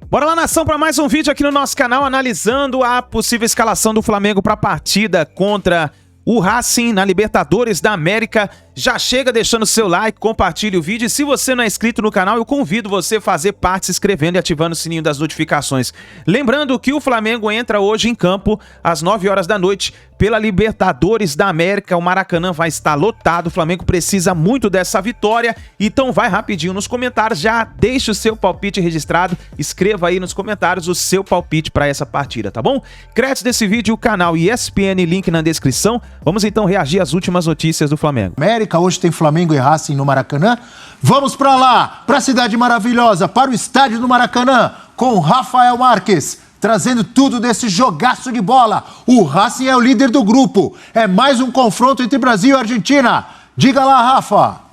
Bora lá, nação, para mais um vídeo aqui no nosso canal analisando a possível escalação do Flamengo para a partida contra o Racing na Libertadores da América. Já chega deixando seu like, compartilhe o vídeo e se você não é inscrito no canal, eu convido você a fazer parte se inscrevendo e ativando o sininho das notificações. Lembrando que o Flamengo entra hoje em campo às 9 horas da noite pela Libertadores da América. O Maracanã vai estar lotado, o Flamengo precisa muito dessa vitória, então vai rapidinho nos comentários, já deixa o seu palpite registrado, escreva aí nos comentários o seu palpite para essa partida, tá bom? Créditos desse vídeo, o canal ESPN, link na descrição. Vamos então reagir às últimas notícias do Flamengo. América, hoje tem Flamengo e Racing no Maracanã. Vamos para lá, para a cidade maravilhosa, para o estádio do Maracanã, com Rafael Marques, trazendo tudo desse jogaço de bola. O Racing é o líder do grupo. É mais um confronto entre Brasil e Argentina. Diga lá, Rafa.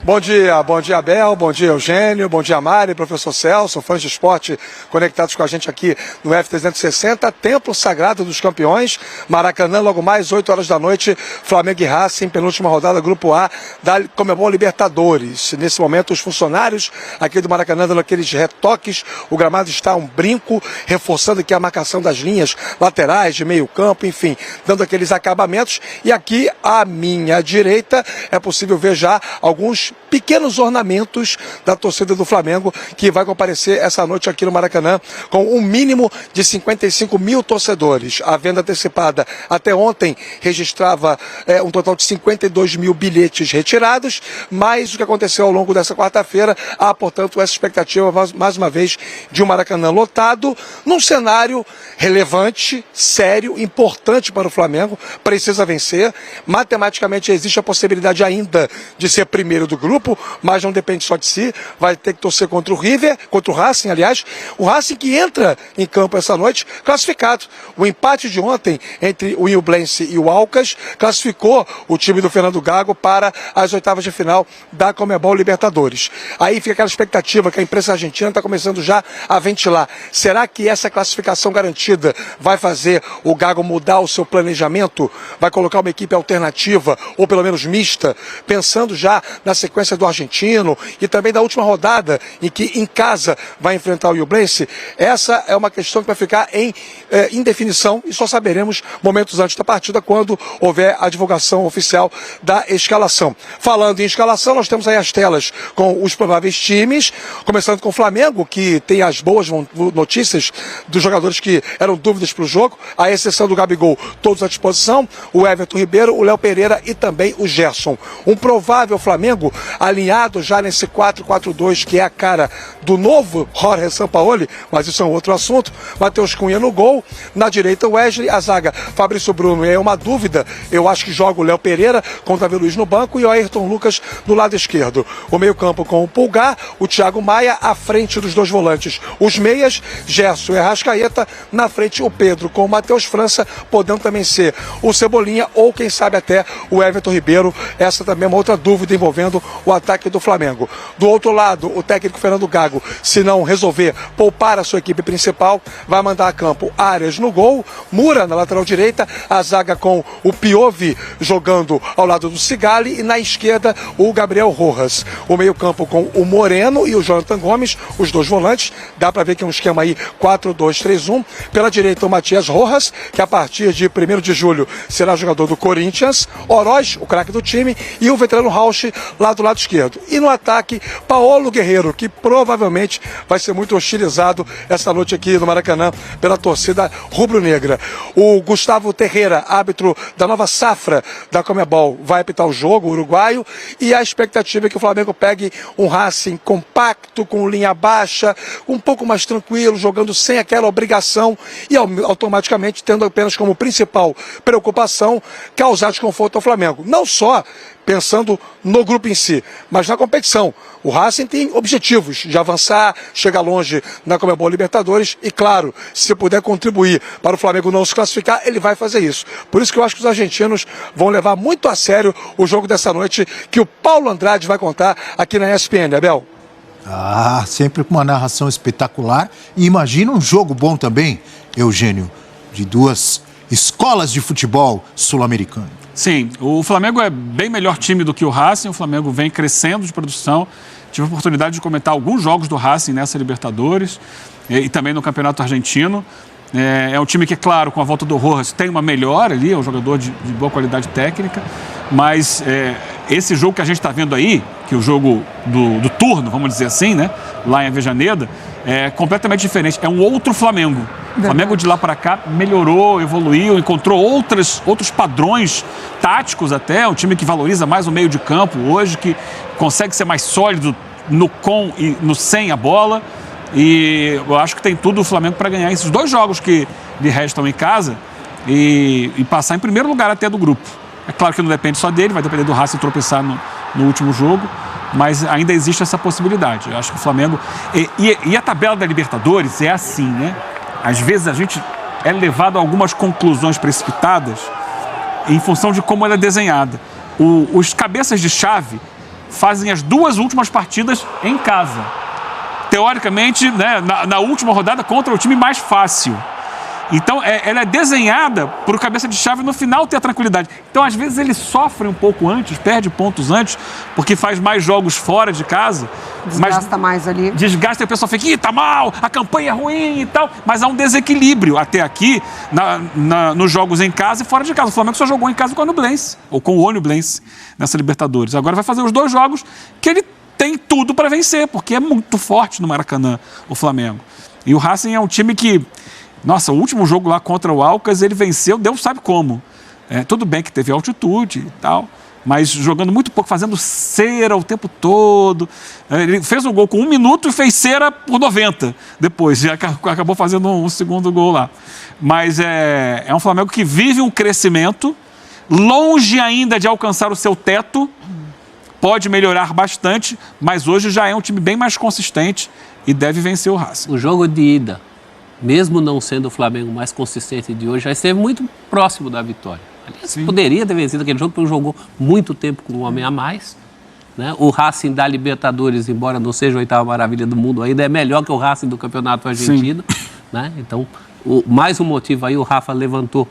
Bom dia Abel, bom dia Eugênio, bom dia Mari, professor Celso, fãs de esporte conectados com a gente aqui no F360, Templo Sagrado dos Campeões, Maracanã, logo mais 8 horas da noite, Flamengo e Racing, penúltima rodada, Grupo A da Conmebol Libertadores. Nesse momento, os funcionários aqui do Maracanã dando aqueles retoques, o gramado está um brinco, reforçando aqui a marcação das linhas laterais, de meio campo, enfim, dando aqueles acabamentos. E aqui à minha direita é possível ver já alguns pequenos ornamentos da torcida do Flamengo que vai comparecer essa noite aqui no Maracanã com um mínimo de 55 mil torcedores. A venda antecipada até ontem registrava um total de 52 mil bilhetes retirados, mas o que aconteceu ao longo dessa quarta-feira, há, portanto, essa expectativa, mais uma vez, de um Maracanã lotado, num cenário relevante, sério, importante para o Flamengo, precisa vencer. Matematicamente existe a possibilidade ainda de ser primeiro do grupo, mas não depende só de si, vai ter que torcer contra o River, contra o Racing, aliás, o Racing que entra em campo essa noite classificado. O empate de ontem entre o Ñublense e o Alcas classificou o time do Fernando Gago para as oitavas de final da Conmebol Libertadores. Aí fica aquela expectativa que a imprensa argentina está começando já a ventilar. Será que essa classificação garantida vai fazer o Gago mudar o seu planejamento? Vai colocar uma equipe alternativa, ou pelo menos mista, pensando já na sequência do argentino e também da última rodada em que em casa vai enfrentar o Ñublense? Essa é uma questão que vai ficar em indefinição e só saberemos momentos antes da partida quando houver a divulgação oficial da escalação. Falando em escalação, nós temos aí as telas com os prováveis times, começando com o Flamengo, que tem as boas notícias dos jogadores que eram dúvidas para o jogo, à exceção do Gabigol, todos à disposição, o Everton Ribeiro, o Léo Pereira e também o Gerson. Um provável Flamengo alinhado já nesse 4-4-2, que é a cara do novo Jorge Sampaoli, mas isso é um outro assunto. Matheus Cunha no gol, na direita o Wesley, a zaga Fabrício Bruno é uma dúvida, eu acho que joga o Léo Pereira com o Davi Luiz no banco e o Ayrton Lucas do lado esquerdo. O meio campo com o Pulgar, o Thiago Maia à frente dos dois volantes. Os meias, Gerson e Arrascaeta, na frente o Pedro com o Matheus França, podendo também ser o Cebolinha ou quem sabe até o Everton Ribeiro. Essa também é uma outra dúvida envolvendo o ataque do Flamengo. Do outro lado, o técnico Fernando Gago, se não resolver poupar a sua equipe principal, vai mandar a campo Arias no gol, Moura na lateral direita, a zaga com o Piovi jogando ao lado do Sigali e na esquerda o Gabriel Rojas. O meio campo com o Moreno e o Jonathan Gomes, os dois volantes, dá para ver que é um esquema aí 4-2-3-1. Pela direita o Matias Rojas, que a partir de 1º de julho será jogador do Corinthians, Oroz, o craque do time, e o veterano Rauch lá do lado esquerdo. E no ataque, Paulo Guerreiro, que provavelmente vai ser muito hostilizado essa noite aqui no Maracanã pela torcida rubro-negra. O Gustavo Terreira, árbitro da nova safra da Conmebol, vai apitar o jogo, o uruguaio, e a expectativa é que o Flamengo pegue um Racing compacto, com linha baixa, um pouco mais tranquilo, jogando sem aquela obrigação e automaticamente tendo apenas como principal preocupação causar desconforto ao Flamengo. Não só pensando no grupo em si, mas na competição. O Racing tem objetivos de avançar, chegar longe na Conmebol Libertadores e, claro, se puder contribuir para o Flamengo não se classificar, ele vai fazer isso. Por isso que eu acho que os argentinos vão levar muito a sério o jogo dessa noite, que o Paulo Andrade vai contar aqui na ESPN, Abel. Ah, sempre com uma narração espetacular. E imagina um jogo bom também, Eugênio, de duas escolas de futebol sul-americano. Sim, o Flamengo é bem melhor time do que o Racing, o Flamengo vem crescendo de produção, tive a oportunidade de comentar alguns jogos do Racing nessa Libertadores e também no Campeonato Argentino. É um time que, claro, com a volta do Rojas tem uma melhora ali, é um jogador de boa qualidade técnica, mas esse jogo que a gente está vendo aí, que é o jogo do turno, vamos dizer assim, né, lá em Avejaneda, é completamente diferente, é um outro Flamengo. O Flamengo de lá para cá melhorou, evoluiu, encontrou outros padrões táticos até, um time que valoriza mais o meio de campo hoje, que consegue ser mais sólido no com e no sem a bola. E eu acho que tem tudo o Flamengo para ganhar esses 2 jogos que lhe restam em casa e passar em primeiro lugar até do grupo. É claro que não depende só dele, vai depender do Racing tropeçar no último jogo, mas ainda existe essa possibilidade. Eu acho que o Flamengo... E a tabela da Libertadores é assim, né? Às vezes a gente é levado a algumas conclusões precipitadas em função de como ela é desenhada. Os cabeças de chave fazem as 2 últimas partidas em casa. Teoricamente, né, na última rodada contra o time mais fácil. Então, ela é desenhada para o cabeça de chave no final ter a tranquilidade. Então, às vezes, ele sofre um pouco antes, perde pontos antes, porque faz mais jogos fora de casa. Desgasta mais ali. Desgasta e o pessoal fica, ih, tá mal, a campanha é ruim e tal. Mas há um desequilíbrio até aqui nos jogos em casa e fora de casa. O Flamengo só jogou em casa com o Nublense, ou com o Nublense, nessa Libertadores. Agora vai fazer os 2 jogos que ele tem tudo para vencer, porque é muito forte no Maracanã, o Flamengo. E o Racing é um time que, nossa, o último jogo lá contra o Alcas, ele venceu, Deus sabe como. Tudo bem que teve altitude e tal, mas jogando muito pouco, fazendo cera o tempo todo. Ele fez um gol com 1 minuto e fez cera por 90 depois, e acabou fazendo um segundo gol lá. Mas é um Flamengo que vive um crescimento, longe ainda de alcançar o seu teto. Pode melhorar bastante, mas hoje já é um time bem mais consistente e deve vencer o Racing. O jogo de ida, mesmo não sendo o Flamengo mais consistente de hoje, já esteve muito próximo da vitória. Aliás, poderia ter vencido aquele jogo, porque jogou muito tempo com um homem a mais. Né? O Racing da Libertadores, embora não seja a 8ª maravilha do mundo, ainda é melhor que o Racing do Campeonato Argentino. Né? Então, mais um motivo aí o Rafa levantou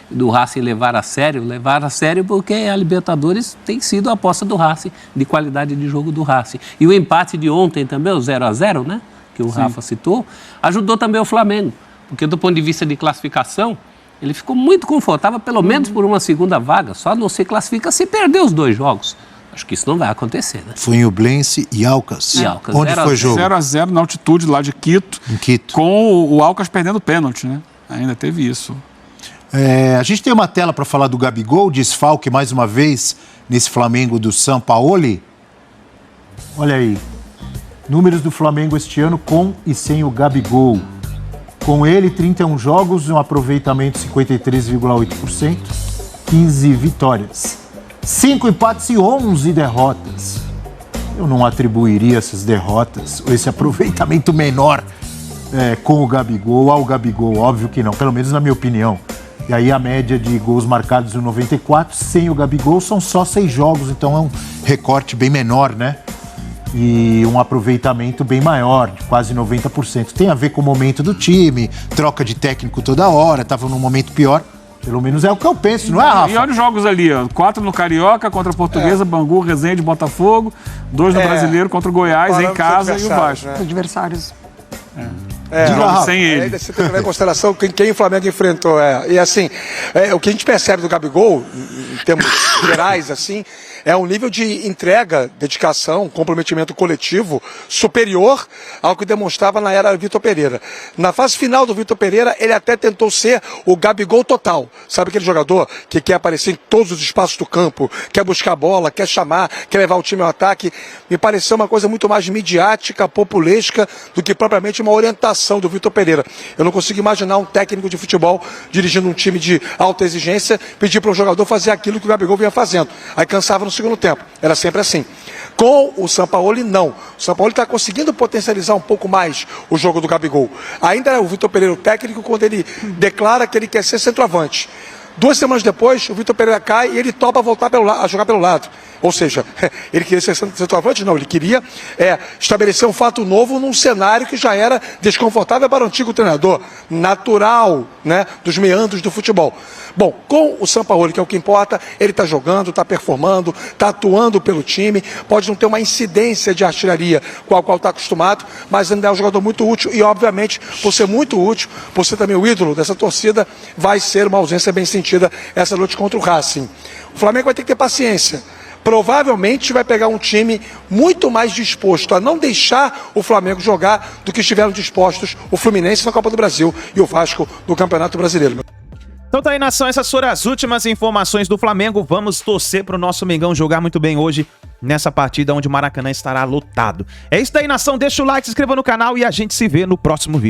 do Racing levar a sério porque a Libertadores tem sido a aposta do Racing, de qualidade de jogo do Racing. E o empate de ontem também, o 0-0, né, que o Rafa citou, ajudou também o Flamengo, porque do ponto de vista de classificação, ele ficou muito confortável, pelo menos por uma segunda vaga, só não se classifica se perder os 2 jogos. Acho que isso não vai acontecer, né? Foi em Nublense e Alcas. Onde foi o jogo? 0-0 na altitude lá de Quito, com o Alcas perdendo pênalti, né? Ainda teve isso. A gente tem uma tela para falar do Gabigol, desfalque mais uma vez nesse Flamengo do Sampaoli. Olha aí, números do Flamengo este ano com e sem o Gabigol. Com ele, 31 jogos, um aproveitamento 53,8%, 15 vitórias. 5 empates e 11 derrotas. Eu não atribuiria essas derrotas, ou esse aproveitamento menor com o Gabigol ao Gabigol, óbvio que não, pelo menos na minha opinião. E aí a média de gols marcados em 94, sem o Gabigol, são só 6 jogos, então é um recorte bem menor, né? E um aproveitamento bem maior, de quase 90%. Tem a ver com o momento do time, troca de técnico toda hora, estava num momento pior. Pelo menos é o que eu penso, não é, Rafa? E olha os jogos ali, ó. 4 no Carioca contra a Portuguesa, Bangu, Resende, Botafogo. 2 no Brasileiro contra o Goiás, em casa, e o Vasco. Os adversários. Jogos sem ele. Aí você tem que levar em consideração quem o Flamengo enfrentou. E assim, o que a gente percebe do Gabigol, em termos gerais, assim, é um nível de entrega, dedicação, comprometimento coletivo superior ao que demonstrava na era Vitor Pereira. Na fase final do Vitor Pereira, ele até tentou ser o Gabigol total. Sabe aquele jogador que quer aparecer em todos os espaços do campo, quer buscar a bola, quer chamar, quer levar o time ao ataque? Me pareceu uma coisa muito mais midiática, populesca, do que propriamente uma orientação do Vitor Pereira. Eu não consigo imaginar um técnico de futebol dirigindo um time de alta exigência, pedir para o jogador fazer aquilo que o Gabigol vinha fazendo. Aí cansava no segundo tempo. Era sempre assim. Com o Sampaoli, não. O Sampaoli está conseguindo potencializar um pouco mais o jogo do Gabigol. Ainda é o Vitor Pereira o técnico quando ele declara que ele quer ser centroavante. 2 semanas depois, o Vitor Pereira cai e ele topa voltar a jogar pelo lado. Ou seja, ele queria ser centroavante? Não, ele queria estabelecer um fato novo num cenário que já era desconfortável para o antigo treinador, natural, né, dos meandros do futebol. Bom, com o Sampaoli, que é o que importa, ele está jogando, está performando, está atuando pelo time, pode não ter uma incidência de artilharia com a qual está acostumado, mas ainda é um jogador muito útil e, obviamente, por ser muito útil, por ser também o ídolo dessa torcida, vai ser uma ausência bem sentida essa luta contra o Racing. O Flamengo vai ter que ter paciência. Provavelmente vai pegar um time muito mais disposto a não deixar o Flamengo jogar do que estiveram dispostos o Fluminense na Copa do Brasil e o Vasco no Campeonato Brasileiro. Então tá aí, nação, essas foram as últimas informações do Flamengo. Vamos torcer pro nosso Mengão jogar muito bem hoje nessa partida onde o Maracanã estará lotado. É isso daí, nação, deixa o like, se inscreva no canal e a gente se vê no próximo vídeo.